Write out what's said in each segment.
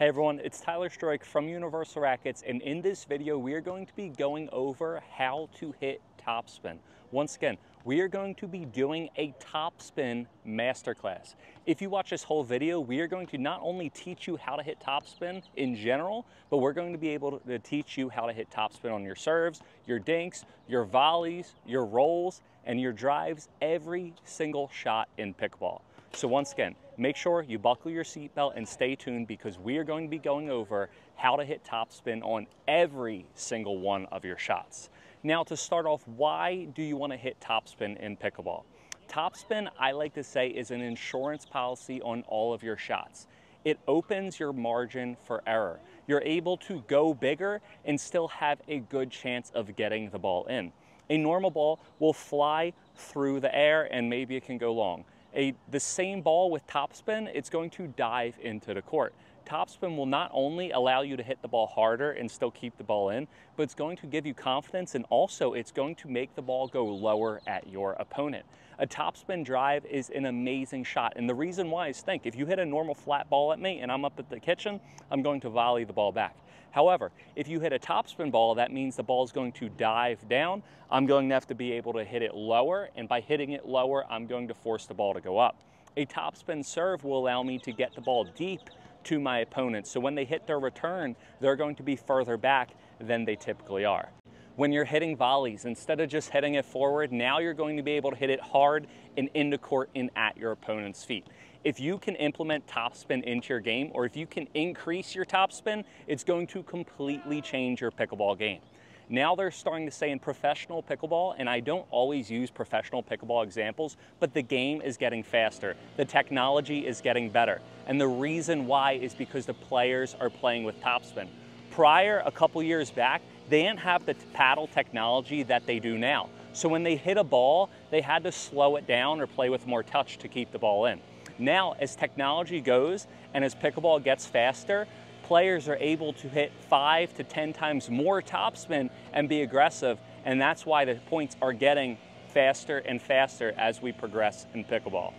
Hey everyone, it's Tyler Stroik from Universal Rackets, and in this video we are going to be going over how to hit topspin. Once again, we are going to be doing a topspin masterclass. If you watch this whole video, we are going to not only teach you how to hit topspin in general, but we're going to be able to teach you how to hit topspin on your serves, your dinks, your volleys, your rolls, and your drives every single shot in pickleball. So once again, make sure you buckle your seatbelt and stay tuned because we are going to be going over how to hit topspin on every single one of your shots. Now to start off, why do you want to hit topspin in pickleball? Topspin, I like to say, is an insurance policy on all of your shots. It opens your margin for error. You're able to go bigger and still have a good chance of getting the ball in. A normal ball will fly through the air and maybe it can go long. The same ball with topspin, it's going to dive into the court. Topspin will not only allow you to hit the ball harder and still keep the ball in, but it's going to give you confidence, and also it's going to make the ball go lower at your opponent. A topspin drive is an amazing shot, and the reason why is, think, if you hit a normal flat ball at me and I'm up at the kitchen, I'm going to volley the ball back. However, if you hit a topspin ball, that means the ball is going to dive down. I'm going to have to be able to hit it lower, and by hitting it lower, I'm going to force the ball to go up. A topspin serve will allow me to get the ball deep to my opponent, so when they hit their return, they're going to be further back than they typically are. When you're hitting volleys, instead of just hitting it forward, now you're going to be able to hit it hard and into court and at your opponent's feet. If you can implement topspin into your game, or if you can increase your topspin, it's going to completely change your pickleball game. Now they're starting to say in professional pickleball, and I don't always use professional pickleball examples, but the game is getting faster. The technology is getting better. And the reason why is because the players are playing with topspin. Prior, a couple years back, they didn't have the paddle technology that they do now. So when they hit a ball, they had to slow it down or play with more touch to keep the ball in. Now, as technology goes and as pickleball gets faster, players are able to hit 5 to 10 times more topspin and be aggressive, and that's why the points are getting faster and faster as we progress in pickleball.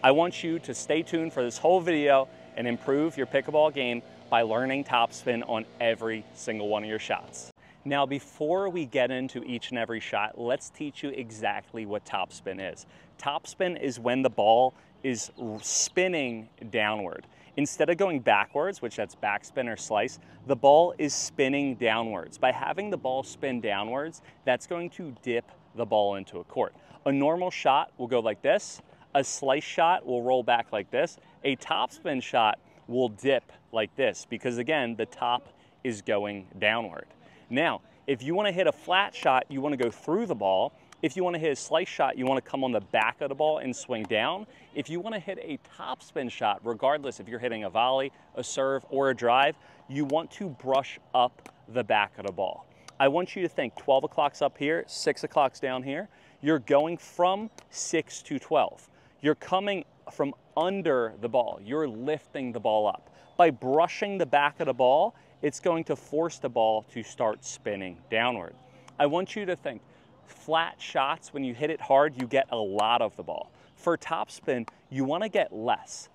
I want you to stay tuned for this whole video and improve your pickleball game by learning topspin on every single one of your shots. Now, before we get into each and every shot, let's teach you exactly what topspin is. Topspin is when the ball is spinning downward. Instead of going backwards, which that's backspin or slice, the ball is spinning downwards. By having the ball spin downwards, that's going to dip the ball into a court. A normal shot will go like this. A slice shot will roll back like this. A topspin shot will dip like this because, again, the top is going downward. Now, if you want to hit a flat shot, you want to go through the ball. If you want to hit a slice shot, you want to come on the back of the ball and swing down. If you want to hit a topspin shot, regardless if you're hitting a volley, a serve, or a drive, you want to brush up the back of the ball. I want you to think 12 o'clock's up here, 6 o'clock's down here. You're going from 6 to 12. You're coming from under the ball. You're lifting the ball up. By brushing the back of the ball, it's going to force the ball to start spinning downward. I want you to think flat shots, when you hit it hard, you get a lot of the ball. For topspin, you want to get less.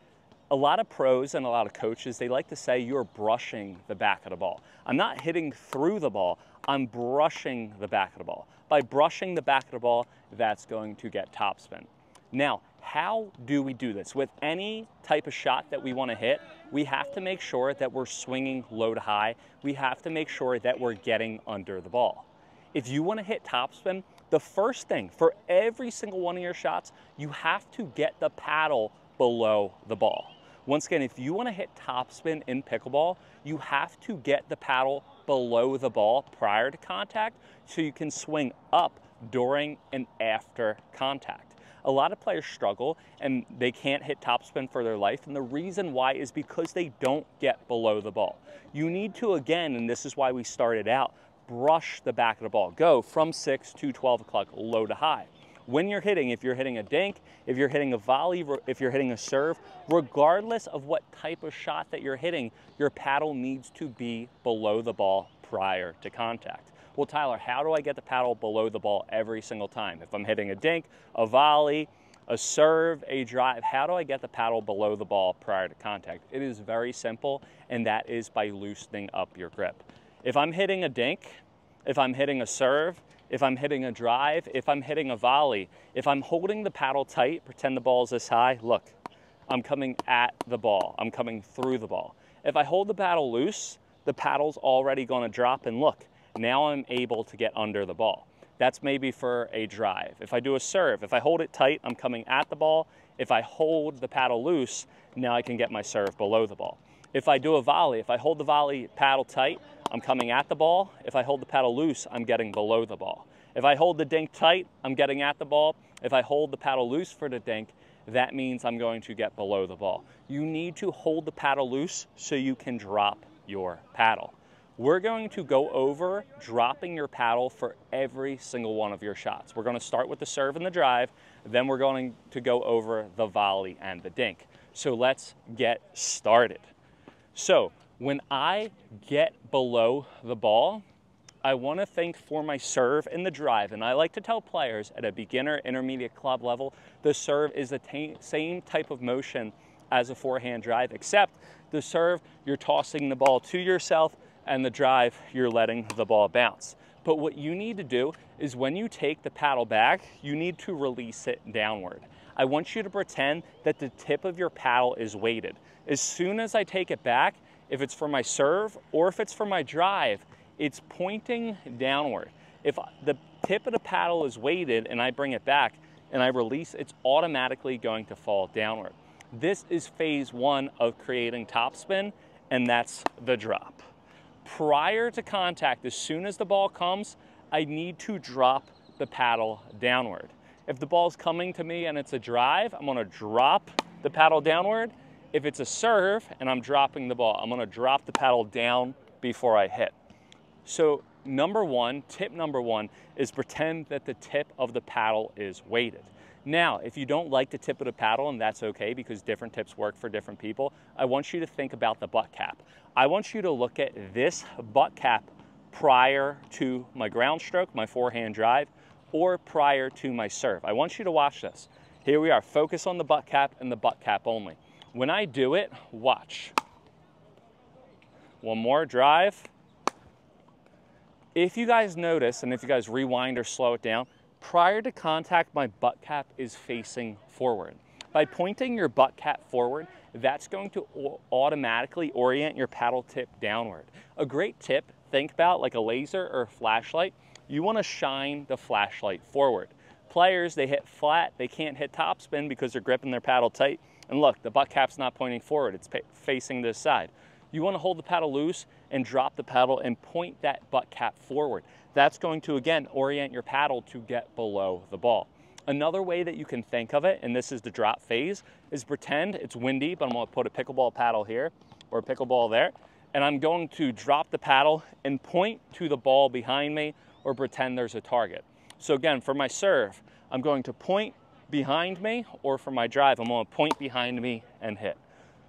A lot of pros and a lot of coaches, they like to say you're brushing the back of the ball. I'm not hitting through the ball, I'm brushing the back of the ball. By brushing the back of the ball, that's going to get topspin. Now, how do we do this? With any type of shot that we want to hit, we have to make sure that we're swinging low to high. We have to make sure that we're getting under the ball. If you want to hit topspin, the first thing for every single one of your shots, you have to get the paddle below the ball. Once again, if you want to hit topspin in pickleball, you have to get the paddle below the ball prior to contact so you can swing up during and after contact. A lot of players struggle and they can't hit topspin for their life, and the reason why is because they don't get below the ball. You need to, again, and this is why we started out, brush the back of the ball. Go from 6 to 12 o'clock, low to high. When you're hitting, if you're hitting a dink, if you're hitting a volley, if you're hitting a serve, regardless of what type of shot that you're hitting, your paddle needs to be below the ball prior to contact. Well, Tyler, how do I get the paddle below the ball every single time? If I'm hitting a dink, a volley, a serve, a drive. How do I get the paddle below the ball prior to contact? It is very simple, and that is by loosening up your grip. If I'm hitting a dink, if I'm hitting a serve, if I'm hitting a drive, if I'm hitting a volley, if I'm holding the paddle tight, pretend the ball is this high, look, I'm coming at the ball, I'm coming through the ball. If I hold the paddle loose, the paddle's already gonna drop, and look, now I'm able to get under the ball. That's maybe for a drive. If I do a serve, if I hold it tight, I'm coming at the ball. If I hold the paddle loose, now I can get my serve below the ball. If I do a volley, if I hold the volley paddle tight, I'm coming at the ball. If I hold the paddle loose, I'm getting below the ball. If I hold the dink tight, I'm getting at the ball. If I hold the paddle loose for the dink, that means I'm going to get below the ball. You need to hold the paddle loose so you can drop your paddle. We're going to go over dropping your paddle for every single one of your shots. We're going to start with the serve and the drive, then we're going to go over the volley and the dink. So let's get started. So when I get below the ball, I want to think for my serve and the drive, and I like to tell players at a beginner, intermediate, club level, the serve is the same type of motion as a forehand drive, except the serve, you're tossing the ball to yourself, and the drive, you're letting the ball bounce. But what you need to do is when you take the paddle back, you need to release it downward. I want you to pretend that the tip of your paddle is weighted. As soon as I take it back, if it's for my serve or if it's for my drive, it's pointing downward. If the tip of the paddle is weighted and I bring it back and I release, it's automatically going to fall downward. This is phase one of creating topspin, and that's the drop. Prior to contact, as soon as the ball comes, I need to drop the paddle downward. If the ball's coming to me and it's a drive, I'm gonna drop the paddle downward. If it's a serve and I'm dropping the ball, I'm gonna drop the paddle down before I hit. So tip number one is pretend that the tip of the paddle is weighted. Now, if you don't like the tip of the paddle, and that's okay because different tips work for different people, I want you to think about the butt cap. I want you to look at this butt cap prior to my ground stroke, my forehand drive, or prior to my serve. I want you to watch this. Here we are, focus on the butt cap and the butt cap only. When I do it, watch. One more, drive. If you guys notice, and if you guys rewind or slow it down, prior to contact, my butt cap is facing forward. By pointing your butt cap forward, that's going to automatically orient your paddle tip downward. A great tip, think about like a laser or a flashlight. You want to shine the flashlight forward. Players, they hit flat, they can't hit topspin because they're gripping their paddle tight. And look, the butt cap's not pointing forward, it's facing this side. You want to hold the paddle loose and drop the paddle and point that butt cap forward. That's going to, again, orient your paddle to get below the ball. Another way that you can think of it, and this is the drop phase, is pretend it's windy, but I'm going to put a pickleball paddle here or a pickleball there, and I'm going to drop the paddle and point to the ball behind me or pretend there's a target. So again, for my serve, I'm going to point behind me, or for my drive, I'm going to point behind me and hit.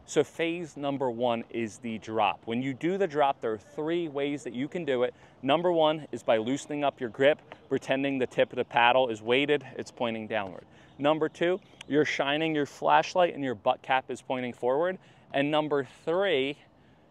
So phase number one is the drop. When you do the drop, there are three ways that you can do it. Number one is by loosening up your grip, pretending the tip of the paddle is weighted, it's pointing downward. Number two, you're shining your flashlight and your butt cap is pointing forward. And number three,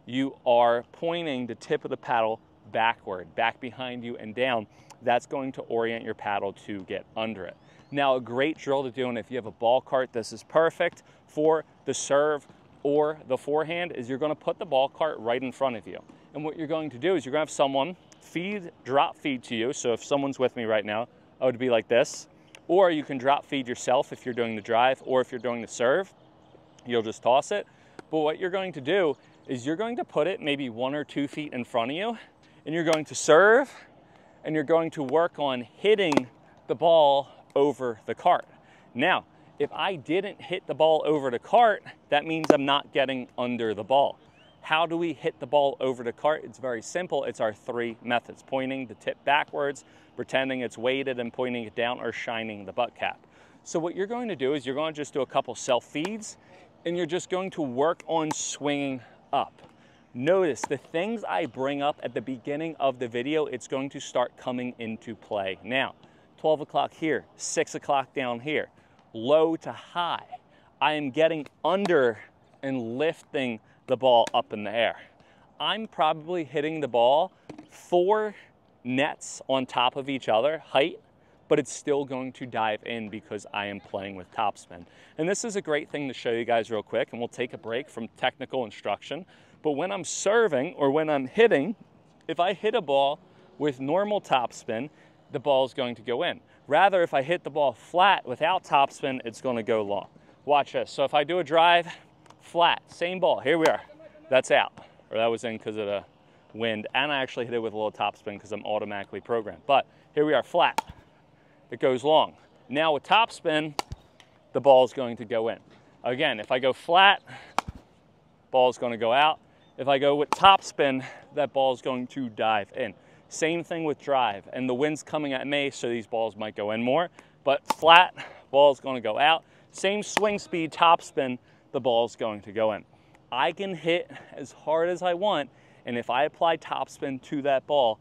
you are pointing the tip of the paddle backward, back behind you and down. That's going to orient your paddle to get under it. Now, a great drill to do, and if you have a ball cart, this is perfect for the serve or the forehand, is you're going to put the ball cart right in front of you. And what you're going to do is you're going to have someone drop feed to you. So if someone's with me right now, I would be like this. Or you can drop feed yourself if you're doing the drive, or if you're doing the serve, you'll just toss it. But what you're going to do is you're going to put it maybe 1 or 2 feet in front of you, and you're going to serve, and you're going to work on hitting the ball over the cart. Now, if I didn't hit the ball over the cart, that means I'm not getting under the ball. How do we hit the ball over the cart? It's very simple. It's our three methods: pointing the tip backwards, pretending it's weighted and pointing it down, or shining the butt cap. So what you're going to do is you're going to just do a couple self feeds, and you're just going to work on swinging up. Notice the things I bring up at the beginning of the video, it's going to start coming into play now. 12 o'clock here, 6 o'clock down here. low to high. I am getting under and lifting the ball up in the air. I'm probably hitting the ball 4 nets on top of each other, height, but it's still going to dive in because I am playing with topspin. And this is a great thing to show you guys real quick, and we'll take a break from technical instruction. But when I'm serving or when I'm hitting, if I hit a ball with normal topspin, the ball is going to go in. Rather, if I hit the ball flat without topspin, it's going to go long. Watch this. So if I do a drive, flat, same ball, here we are. That's out, or that was in because of the wind, and I actually hit it with a little topspin because I'm automatically programmed. But here we are, flat. It goes long. Now with topspin, the ball is going to go in. Again, if I go flat, ball is going to go out. If I go with topspin, that ball is going to dive in. Same thing with drive, and the wind's coming at me, so these balls might go in more, but flat, ball is going to go out. Same swing speed, topspin, the ball is going to go in. I can hit as hard as I want, and if I apply topspin to that ball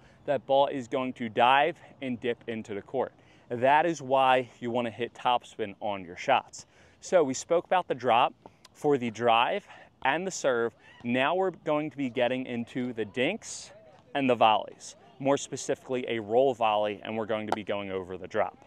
is going to dive and dip into the court. That is why you want to hit topspin on your shots. So we spoke about the drop for the drive and the serve. Now we're going to be getting into the dinks and the volleys, more specifically a roll volley, and we're going to be going over the drop.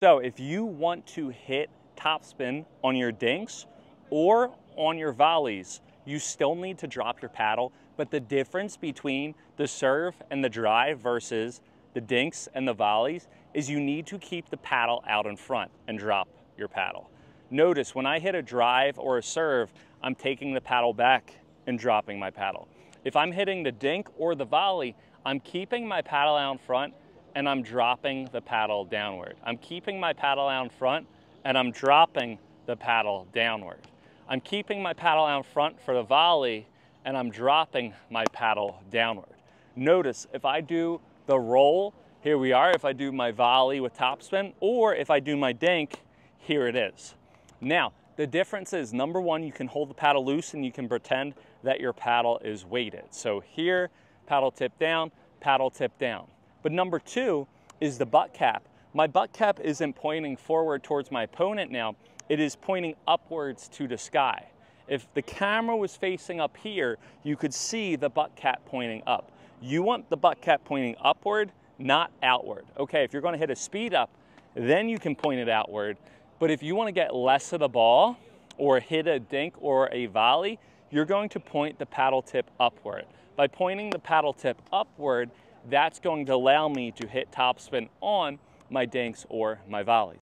So if you want to hit topspin on your dinks or on your volleys, you still need to drop your paddle, but the difference between the serve and the drive versus the dinks and the volleys is you need to keep the paddle out in front and drop your paddle. Notice when I hit a drive or a serve, I'm taking the paddle back and dropping my paddle. If I'm hitting the dink or the volley, I'm keeping my paddle out in front and I'm dropping the paddle downward. I'm keeping my paddle out in front and I'm dropping the paddle downward. I'm keeping my paddle out in front for the volley and I'm dropping my paddle downward. Notice if I do the roll, here we are, if I do my volley with topspin, or if I do my dink, here it is. Now, the difference is, number one, you can hold the paddle loose and you can pretend that your paddle is weighted. So here, paddle tip down, paddle tip down. But number two is the butt cap. My butt cap isn't pointing forward towards my opponent now, it is pointing upwards to the sky. If the camera was facing up here, you could see the butt cap pointing up. You want the butt cap pointing upward, not outward. Okay, if you're going to hit a speed up, then you can point it outward. But if you want to get less of the ball or hit a dink or a volley, you're going to point the paddle tip upward. By pointing the paddle tip upward, that's going to allow me to hit topspin on my dinks or my volleys.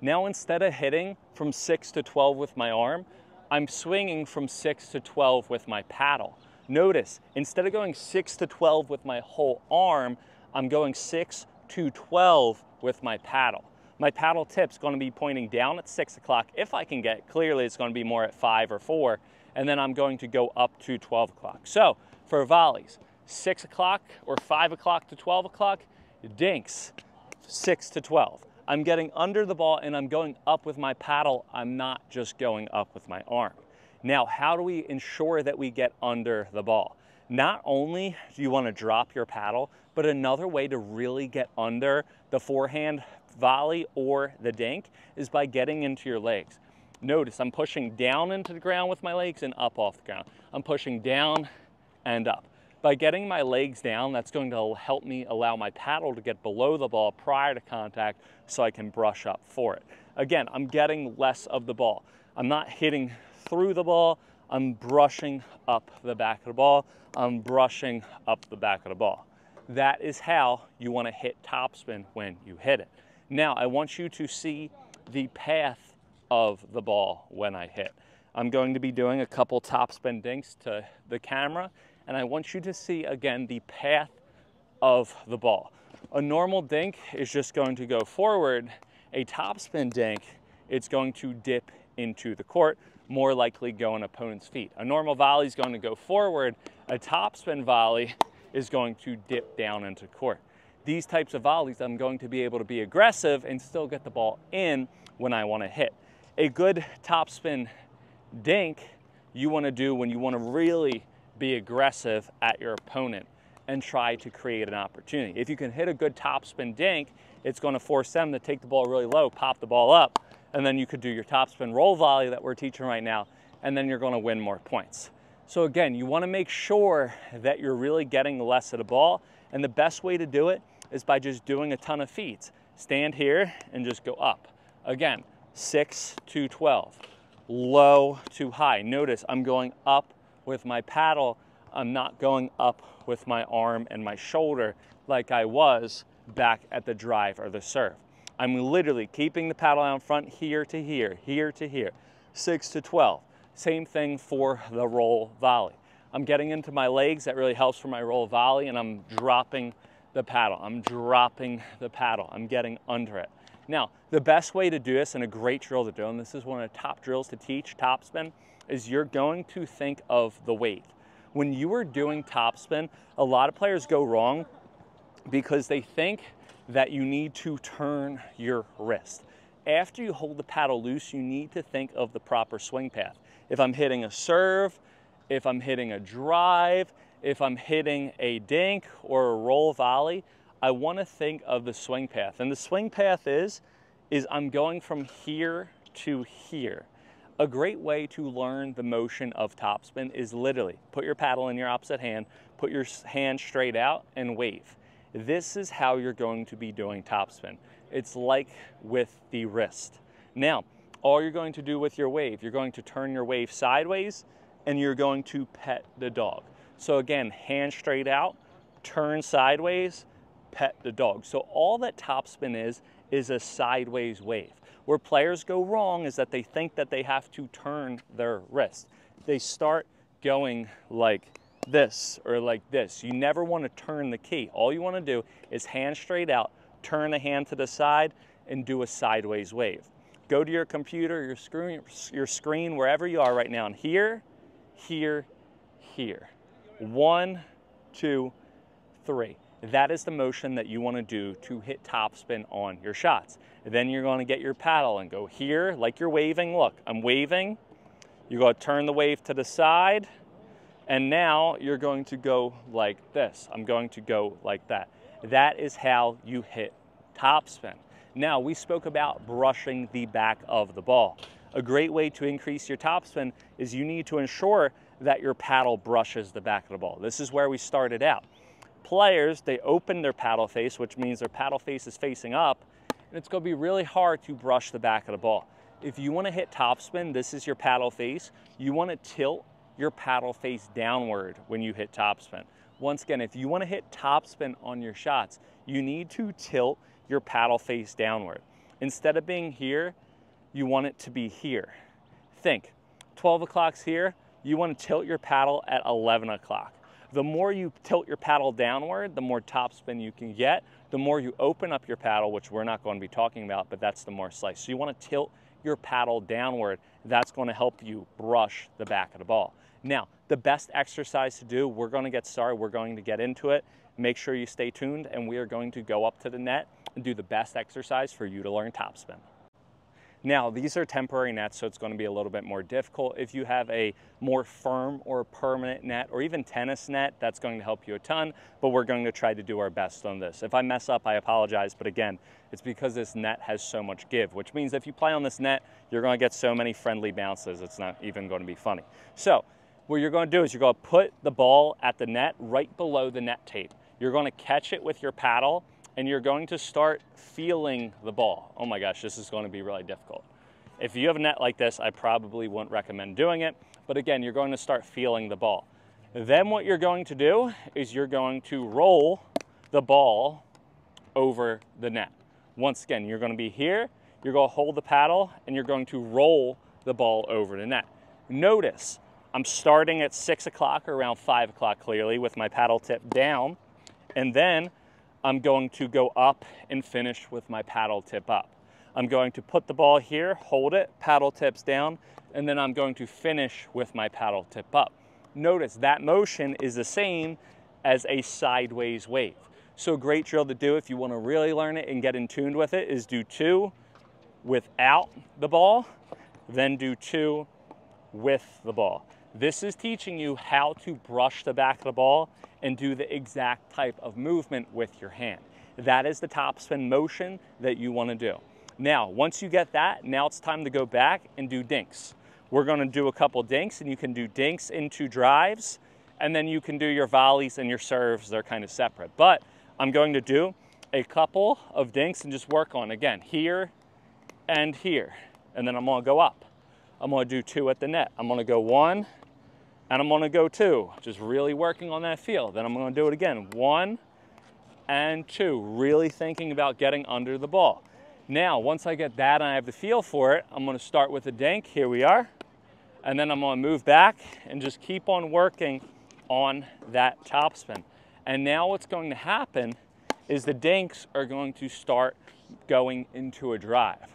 Now instead of hitting from 6 to 12 with my arm, I'm swinging from 6 to 12 with my paddle. Notice, instead of going 6 to 12 with my whole arm, I'm going 6 to 12 with my paddle. My paddle tip's going to be pointing down at 6 o'clock. If I can get, clearly it's going to be more at 5 or 4, and then I'm going to go up to 12 o'clock. So for volleys, 6 o'clock or 5 o'clock to 12 o'clock, dinks, 6 to 12. I'm getting under the ball and I'm going up with my paddle. I'm not just going up with my arm. Now, how do we ensure that we get under the ball? Not only do you want to drop your paddle, but another way to really get under the forehand volley or the dink is by getting into your legs. Notice I'm pushing down into the ground with my legs and up off the ground. I'm pushing down and up. By getting my legs down, that's going to help me allow my paddle to get below the ball prior to contact so I can brush up for it. Again, I'm getting less of the ball. I'm not hitting through the ball, I'm brushing up the back of the ball. I'm brushing up the back of the ball. That is how you want to hit topspin when you hit it. Now, I want you to see the path of the ball when I hit. I'm going to be doing a couple topspin dinks to the camera, and I want you to see again the path of the ball. A normal dink is just going to go forward. A topspin dink, it's going to dip into the court, more likely go on opponent's feet. A normal volley is going to go forward. A topspin volley is going to dip down into court. These types of volleys, I'm going to be able to be aggressive and still get the ball in when I want to hit. A good topspin dink you want to do when you want to really be aggressive at your opponent and try to create an opportunity. If you can hit a good topspin dink, it's going to force them to take the ball really low, pop the ball up, and then you could do your topspin roll volley that we're teaching right now, and then you're gonna win more points. So again, you wanna make sure that you're really getting less of the ball, and the best way to do it is by just doing a ton of feeds. Stand here and just go up. Again, 6 to 12, low to high. Notice I'm going up with my paddle. I'm not going up with my arm and my shoulder like I was back at the drive or the serve. I'm literally keeping the paddle out front here to here, here to here, 6 to 12. Same thing for the roll volley. I'm getting into my legs, that really helps for my roll volley, and I'm dropping the paddle. I'm dropping the paddle. I'm getting under it. Now, the best way to do this, and a great drill to do, and this is one of the top drills to teach topspin, is you're going to think of the wave. When you are doing topspin, a lot of players go wrong because they think that you need to turn your wrist. After you hold the paddle loose, you need to think of the proper swing path. If I'm hitting a serve, if I'm hitting a drive, if I'm hitting a dink or a roll volley, I want to think of the swing path. And the swing path is I'm going from here to here. A great way to learn the motion of topspin is literally put your paddle in your opposite hand, put your hand straight out and wave. This is how you're going to be doing topspin. It's like with the wrist. Now, all you're going to do with your wave, you're going to turn your wave sideways and you're going to pet the dog. So again, hand straight out, turn sideways, pet the dog. So all that topspin is a sideways wave. Where players go wrong is that they think that they have to turn their wrist. They start going like this or like this. You never want to turn the key. All you want to do is hand straight out, turn the hand to the side, and do a sideways wave. Go to your computer, your screen, wherever you are right now, and here, here, here. 1, 2, 3. That is the motion that you want to do to hit topspin on your shots. Then you're going to get your paddle and go here like you're waving. Look, I'm waving. You're going to turn the wave to the side. And now you're going to go like this. I'm going to go like that. That is how you hit topspin. Now, we spoke about brushing the back of the ball. A great way to increase your topspin is you need to ensure that your paddle brushes the back of the ball. This is where we started out. Players, they open their paddle face, which means their paddle face is facing up, and it's going to be really hard to brush the back of the ball. If you want to hit topspin, this is your paddle face. You want to tilt your paddle face downward when you hit topspin. Once again, if you want to hit topspin on your shots, you need to tilt your paddle face downward. Instead of being here, you want it to be here. Think, 12 o'clock's here, you want to tilt your paddle at 11 o'clock. The more you tilt your paddle downward, the more topspin you can get. The more you open up your paddle, which we're not going to be talking about, but that's the more slice. So you want to tilt your paddle downward. That's going to help you brush the back of the ball. Now, the best exercise to do, we're going to get started. We're going to get into it. Make sure you stay tuned, and we are going to go up to the net and do the best exercise for you to learn topspin. Now, these are temporary nets, so it's going to be a little bit more difficult. If you have a more firm or permanent net or even tennis net, that's going to help you a ton, but we're going to try to do our best on this. If I mess up, I apologize, but again, it's because this net has so much give, which means if you play on this net, you're going to get so many friendly bounces, it's not even going to be funny. So, what you're going to do is you're going to put the ball at the net right below the net tape. You're going to catch it with your paddle, and you're going to start feeling the ball. Oh my gosh, this is going to be really difficult. If you have a net like this, I probably wouldn't recommend doing it, but again, you're going to start feeling the ball. Then what you're going to do is you're going to roll the ball over the net. Once again, you're going to be here, you're going to hold the paddle, and you're going to roll the ball over the net. Notice, I'm starting at 6 o'clock or around 5 o'clock clearly with my paddle tip down, and then I'm going to go up and finish with my paddle tip up. I'm going to put the ball here, hold it, paddle tips down, and then I'm going to finish with my paddle tip up. Notice that motion is the same as a sideways wave. So a great drill to do if you want to really learn it and get in tune with it is do 2 without the ball, then do 2 with the ball. This is teaching you how to brush the back of the ball and do the exact type of movement with your hand. That is the topspin motion that you want to do. Now, once you get that, now it's time to go back and do dinks. We're gonna do a couple dinks, and you can do dinks into drives, and then you can do your volleys and your serves. They're kind of separate. But I'm going to do a couple of dinks and just work on, again, here and here. And then I'm gonna go up. I'm gonna do 2 at the net. I'm gonna go 1, and I'm gonna go 2. Just really working on that feel. Then I'm gonna do it again, 1 and 2. Really thinking about getting under the ball. Now, once I get that and I have the feel for it, I'm gonna start with a dink. Here we are. And then I'm gonna move back and just keep on working on that topspin. And now what's going to happen is the dinks are going to start going into a drive.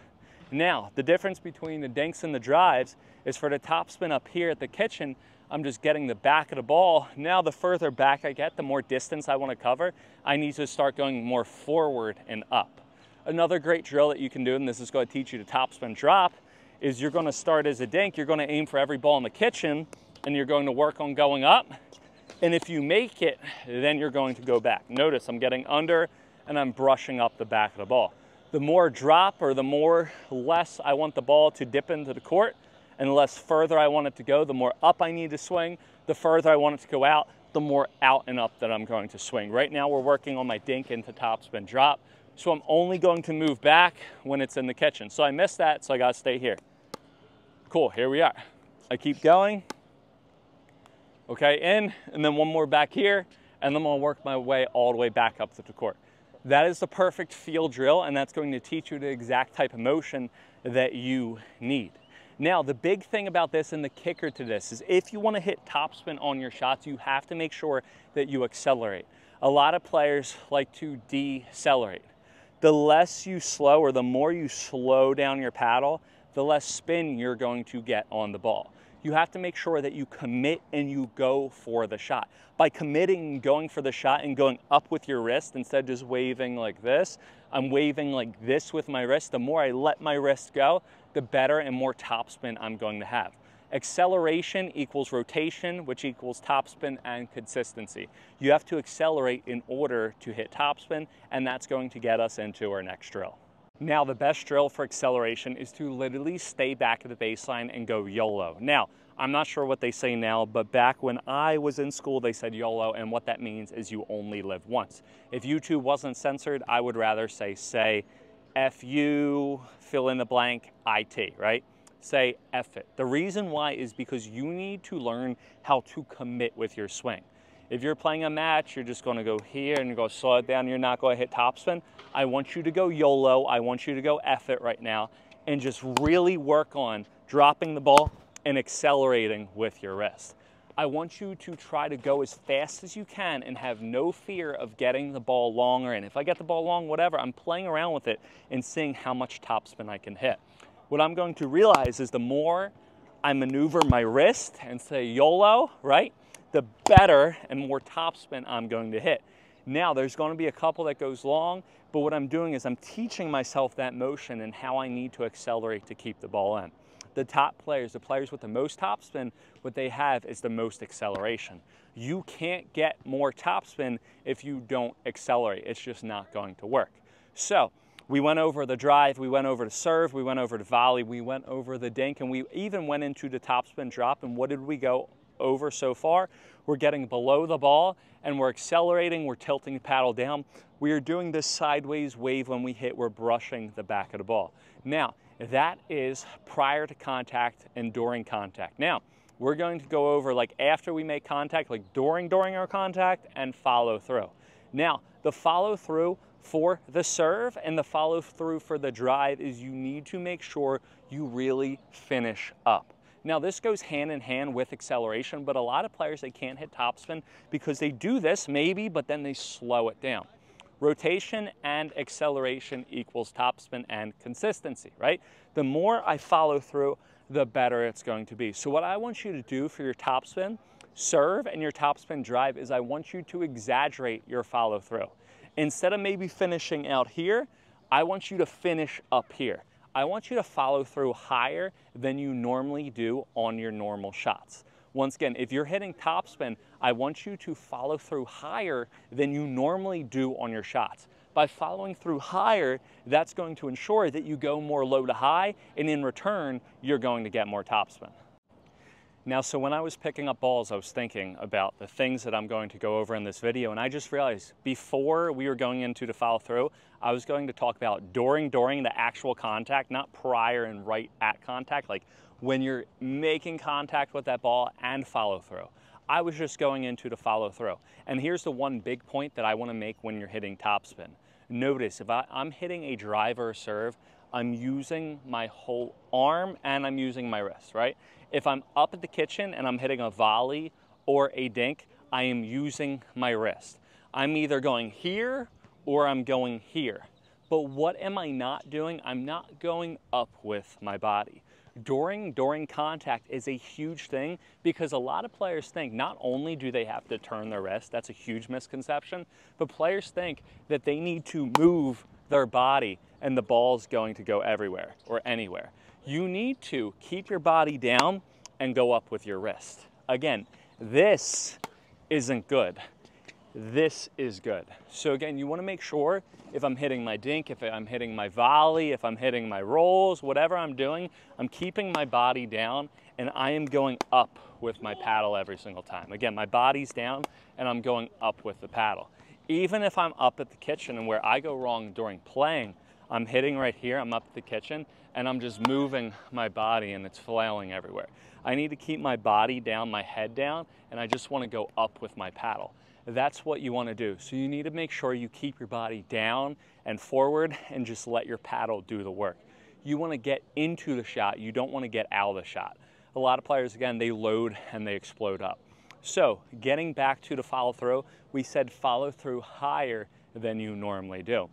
Now, the difference between the dinks and the drives is for the topspin up here at the kitchen, I'm just getting the back of the ball. Now, the further back I get, the more distance I want to cover, I need to start going more forward and up. Another great drill that you can do, and this is going to teach you to topspin drop, is you're going to start as a dink. You're going to aim for every ball in the kitchen, and you're going to work on going up. And if you make it, then you're going to go back. Notice I'm getting under and I'm brushing up the back of the ball. The more drop, or the more less I want the ball to dip into the court, and the less further I want it to go, the more up I need to swing. The further I want it to go out, the more out and up that I'm going to swing. Right now we're working on my dink into topspin drop. So I'm only going to move back when it's in the kitchen. So I missed that, so I gotta stay here. Cool, here we are. I keep going. Okay, in, and then one more back here, and then I'm gonna work my way all the way back up to the court. That is the perfect feel drill, and that's going to teach you the exact type of motion that you need. Now, the big thing about this and the kicker to this is if you wanna hit topspin on your shots, you have to make sure that you accelerate. A lot of players like to decelerate. The less you slow, or the more you slow down your paddle, the less spin you're going to get on the ball. You have to make sure that you commit and you go for the shot. By committing, going for the shot and going up with your wrist instead of just waving like this, I'm waving like this with my wrist. The more I let my wrist go, the better and more topspin I'm going to have. Acceleration equals rotation, which equals topspin and consistency. You have to accelerate in order to hit topspin, and that's going to get us into our next drill. Now, the best drill for acceleration is to literally stay back at the baseline and go YOLO. Now, I'm not sure what they say now, but back when I was in school, they said YOLO, and what that means is you only live once. If YouTube wasn't censored, I would rather say F-U, fill in the blank, IT, right? Say F it. The reason why is because you need to learn how to commit with your swing. If you're playing a match, you're just gonna go here and you're gonna slow it down, you're not gonna hit topspin. I want you to go YOLO, I want you to go F it right now, and just really work on dropping the ball and accelerating with your wrist. I want you to try to go as fast as you can and have no fear of getting the ball long or in. If I get the ball long, whatever, I'm playing around with it and seeing how much topspin I can hit. What I'm going to realize is the more I maneuver my wrist and say YOLO, right, the better and more topspin I'm going to hit. Now, there's going to be a couple that goes long, but what I'm doing is I'm teaching myself that motion and how I need to accelerate to keep the ball in. The top players, the players with the most topspin, what they have is the most acceleration. You can't get more topspin if you don't accelerate. It's just not going to work. So, we went over the drive, we went over the serve, we went over the volley, we went over the dink, and we even went into the topspin drop. And what did we go over so far? We're getting below the ball and we're accelerating, we're tilting the paddle down. We are doing this sideways wave when we hit, we're brushing the back of the ball. Now, that is prior to contact and during contact. Now, we're going to go over like after we make contact, like during our contact, and follow through. Now, the follow through for the serve and the follow through for the drive is you need to make sure you really finish up. Now, this goes hand in hand with acceleration, but a lot of players, they can't hit topspin because they do this maybe, but then they slow it down. Rotation and acceleration equals topspin and consistency, right? The more I follow through, the better it's going to be. So what I want you to do for your topspin serve and your topspin drive is I want you to exaggerate your follow through. Instead of maybe finishing out here, I want you to finish up here. I want you to follow through higher than you normally do on your normal shots. Once again, if you're hitting topspin, I want you to follow through higher than you normally do on your shots. By following through higher, that's going to ensure that you go more low to high, and in return, you're going to get more topspin. Now, so when I was picking up balls, I was thinking about the things that I'm going to go over in this video, and I just realized before we were going into the follow through, I was going to talk about during the actual contact, not prior and right at contact, like when you're making contact with that ball and follow through. I was just going into the follow through. And here's the one big point that I want to make when you're hitting topspin. Notice if I'm hitting a drive or a serve, I'm using my whole arm and I'm using my wrist, right? If I'm up at the kitchen and I'm hitting a volley or a dink, I am using my wrist. I'm either going here or I'm going here. But what am I not doing? I'm not going up with my body. During contact is a huge thing because a lot of players think not only do they have to turn their wrist, that's a huge misconception, but players think that they need to move their body and the ball's going to go everywhere or anywhere. You need to keep your body down and go up with your wrist. Again, this isn't good. This is good. So again, you want to make sure if I'm hitting my dink, if I'm hitting my volley, if I'm hitting my rolls, whatever I'm doing, I'm keeping my body down and I am going up with my paddle every single time. Again, my body's down and I'm going up with the paddle. Even if I'm up at the kitchen, and where I go wrong during playing, I'm hitting right here, I'm up at the kitchen, and I'm just moving my body and it's flailing everywhere. I need to keep my body down, my head down, and I just want to go up with my paddle. That's what you want to do. So you need to make sure you keep your body down and forward and just let your paddle do the work. You want to get into the shot. You don't want to get out of the shot. A lot of players, again, they load and they explode up. So getting back to the follow through, we said follow through higher than you normally do.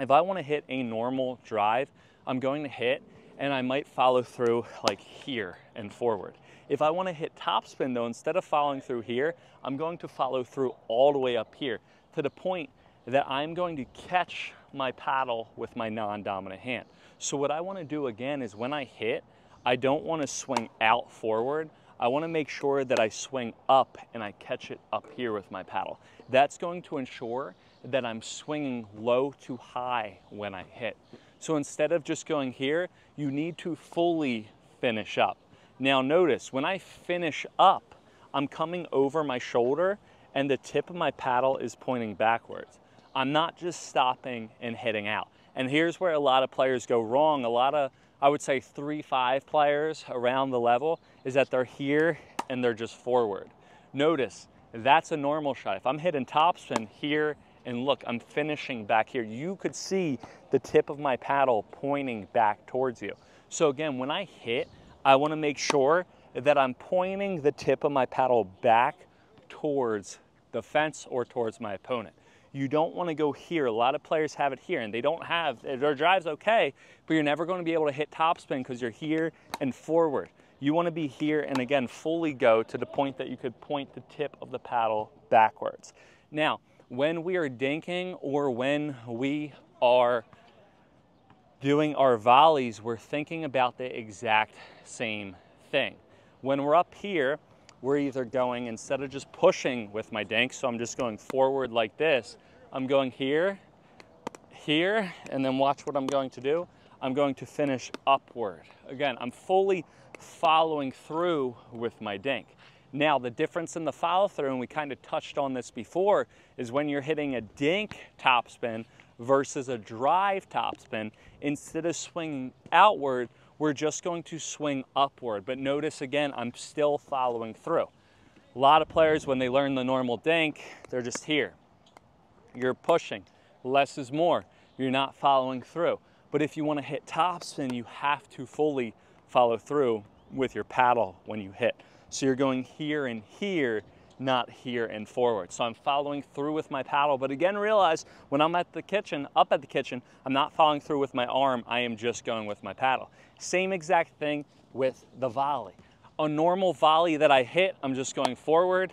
If I want to hit a normal drive, I'm going to hit and I might follow through like here and forward. If I want to hit topspin though, instead of following through here, I'm going to follow through all the way up here to the point that I'm going to catch my paddle with my non-dominant hand. So what I want to do again is when I hit, I don't want to swing out forward. I want to make sure that I swing up and I catch it up here with my paddle. That's going to ensure that I'm swinging low to high when I hit. So instead of just going here, you need to fully finish up. Now notice, when I finish up, I'm coming over my shoulder and the tip of my paddle is pointing backwards. I'm not just stopping and hitting out. And here's where a lot of players go wrong. A lot of, I would say 3-5 players around the level is that they're here and they're just forward. Notice, that's a normal shot. If I'm hitting topspin here and look, I'm finishing back here, you could see the tip of my paddle pointing back towards you. So again, when I hit, I want to make sure that I'm pointing the tip of my paddle back towards the fence or towards my opponent. You don't want to go here. A lot of players have it here and they don't have, their drive's okay, but you're never going to be able to hit topspin because you're here and forward. You want to be here and again, fully go to the point that you could point the tip of the paddle backwards. Now, when we are dinking or when we are doing our volleys, we're thinking about the exact same thing. When we're up here, we're either going, instead of just pushing with my dink, so I'm just going forward like this, I'm going here, here, and then watch what I'm going to do. I'm going to finish upward. Again, I'm fully following through with my dink. Now, the difference in the follow through, and we kind of touched on this before, is when you're hitting a dink topspin versus a drive topspin, instead of swinging outward, we're just going to swing upward. But notice again, I'm still following through. A lot of players, when they learn the normal dink, they're just here. You're pushing. Less is more. You're not following through. But if you want to hit topspin, you have to fully follow through with your paddle when you hit. So you're going here and here, not here and forward. So I'm following through with my paddle, but again, realize when I'm at the kitchen, up at the kitchen, I'm not following through with my arm, I am just going with my paddle. Same exact thing with the volley. A normal volley that I hit, I'm just going forward.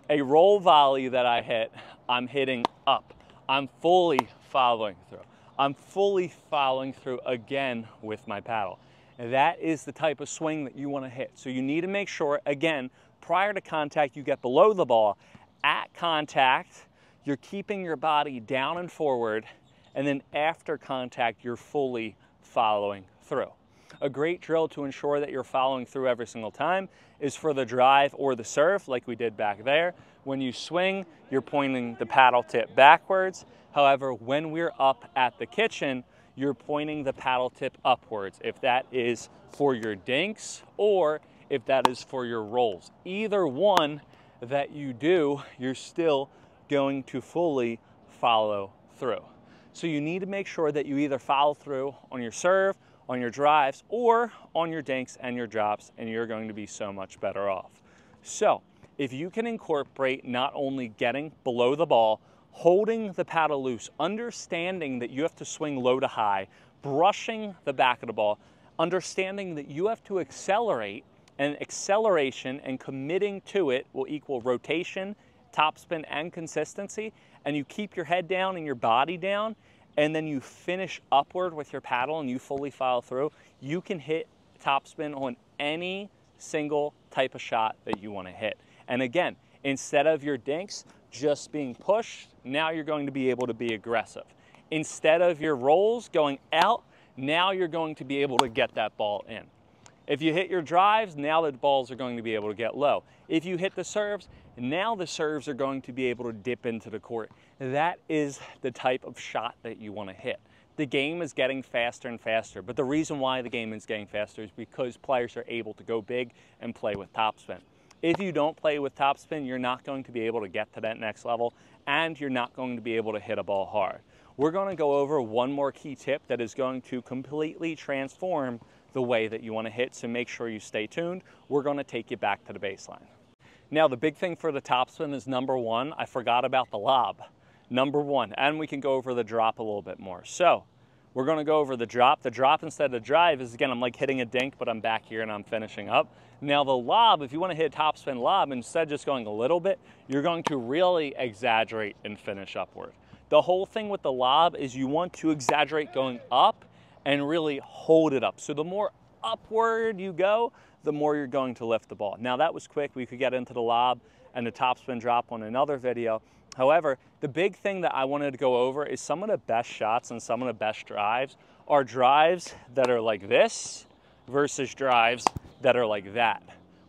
A roll volley that I hit, I'm hitting up. I'm fully following through. I'm fully following through again with my paddle. And that is the type of swing that you want to hit. So you need to make sure, again, prior to contact, you get below the ball. At contact, you're keeping your body down and forward, and then after contact, you're fully following through. A great drill to ensure that you're following through every single time is for the drive or the serve, like we did back there. When you swing, you're pointing the paddle tip backwards. However, when we're up at the kitchen, you're pointing the paddle tip upwards, if that is for your dinks or if that is for your rolls. Either one that you do, you're still going to fully follow through. So you need to make sure that you either follow through on your serve, on your drives, or on your dinks and your drops, and you're going to be so much better off. So if you can incorporate not only getting below the ball, holding the paddle loose, understanding that you have to swing low to high, brushing the back of the ball, understanding that you have to accelerate, and acceleration and committing to it will equal rotation, topspin, and consistency, and you keep your head down and your body down, and then you finish upward with your paddle and you fully follow through, you can hit topspin on any single type of shot that you want to hit. And again, instead of your dinks just being pushed, now you're going to be able to be aggressive. Instead of your rolls going out, now you're going to be able to get that ball in. If you hit your drives, now the balls are going to be able to get low. If you hit the serves, now the serves are going to be able to dip into the court. That is the type of shot that you want to hit. The game is getting faster and faster, but the reason why the game is getting faster is because players are able to go big and play with topspin. If you don't play with topspin, you're not going to be able to get to that next level, and you're not going to be able to hit a ball hard. We're going to go over one more key tip that is going to completely transform the way that you want to hit, so make sure you stay tuned. We're going to take you back to the baseline. Now, the big thing for the topspin is number one, I forgot about the lob. Number one, and we can go over the drop a little bit more. So we're going to go over the drop. The drop instead of drive is, again, I'm like hitting a dink, but I'm back here and I'm finishing up. Now the lob, if you want to hit topspin lob, instead of just going a little bit, you're going to really exaggerate and finish upward. The whole thing with the lob is you want to exaggerate going up and really hold it up. So the more upward you go, the more you're going to lift the ball. Now that was quick. We could get into the lob and the topspin drop on another video. However, the big thing that I wanted to go over is some of the best shots and some of the best drives are drives that are like this versus drives that are like that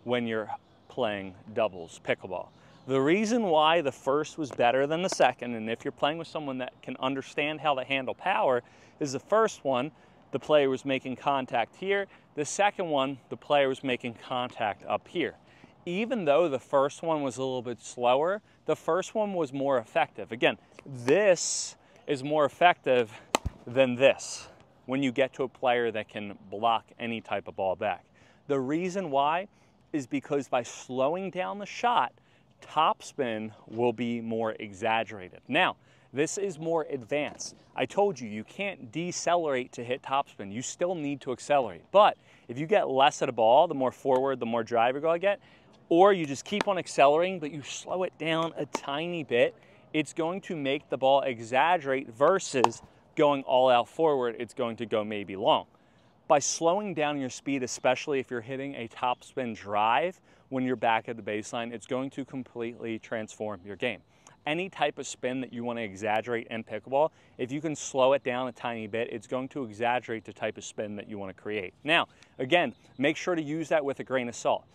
when you're playing doubles pickleball. The reason why the first was better than the second, and if you're playing with someone that can understand how to handle power, is the first one, the player was making contact here. The second one, the player was making contact up here. Even though the first one was a little bit slower, the first one was more effective. Again, this is more effective than this when you get to a player that can block any type of ball back. The reason why is because by slowing down the shot, topspin will be more exaggerated. Now, this is more advanced. I told you, you can't decelerate to hit topspin. You still need to accelerate. But if you get less of the ball, the more forward, the more drive you're going to get, or you just keep on accelerating, but you slow it down a tiny bit, it's going to make the ball exaggerate versus going all out forward, it's going to go maybe long. By slowing down your speed, especially if you're hitting a topspin drive when you're back at the baseline, it's going to completely transform your game. Any type of spin that you want to exaggerate in pickleball, if you can slow it down a tiny bit, it's going to exaggerate the type of spin that you want to create. Now, again, make sure to use that with a grain of salt.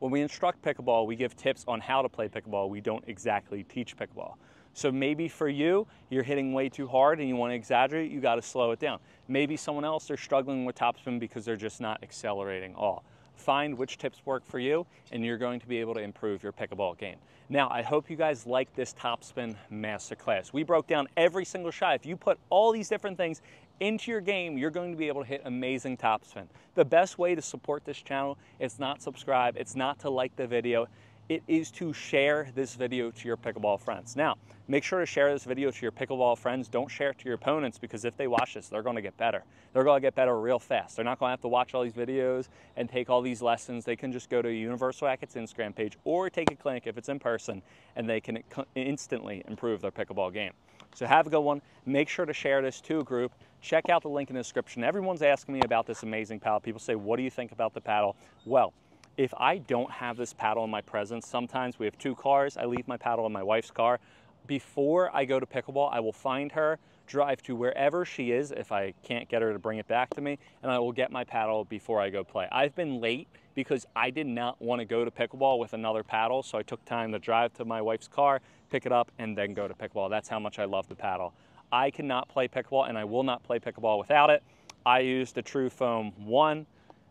When we instruct pickleball, we give tips on how to play pickleball. We don't exactly teach pickleball. So maybe for you, you're hitting way too hard and you want to exaggerate, you got to slow it down. Maybe someone else, they're struggling with topspin because they're just not accelerating all. Find which tips work for you, and you're going to be able to improve your pickleball game. Now, I hope you guys like this Topspin Masterclass. We broke down every single shot. If you put all these different things into your game, you're going to be able to hit amazing topspin. The best way to support this channel is not subscribe, it's not to like the video, it is to share this video to your pickleball friends. Now, make sure to share this video to your pickleball friends. Don't share it to your opponents, because if they watch this, they're going to get better. They're going to get better real fast. They're not going to have to watch all these videos and take all these lessons. They can just go to Universal Rackets Instagram page or take a clinic if it's in person, and they can instantly improve their pickleball game. So have a good one. Make sure to share this to a group. Check out the link in the description. Everyone's asking me about this amazing paddle. People say, what do you think about the paddle? Well, if I don't have this paddle in my presence, sometimes we have two cars. I leave my paddle in my wife's car. before I go to pickleball, I will find her, drive to wherever she is if I can't get her to bring it back to me, and I will get my paddle before I go play. I've been late because I did not want to go to pickleball with another paddle, so I took time to drive to my wife's car, pick it up, and then go to pickleball. That's how much I love the paddle. I cannot play pickleball, and I will not play pickleball without it. I use the True Foam 1.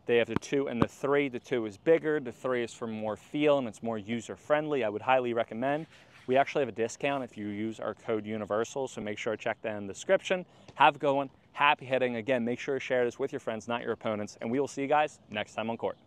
They have the 2 and the 3. The 2 is bigger, the 3 is for more feel, and it's more user-friendly. I would highly recommend. We actually have a discount if you use our code UNIVERSAL, so make sure to check that in the description. Have a good one. Happy hitting. Again, make sure to share this with your friends, not your opponents, and we will see you guys next time on court.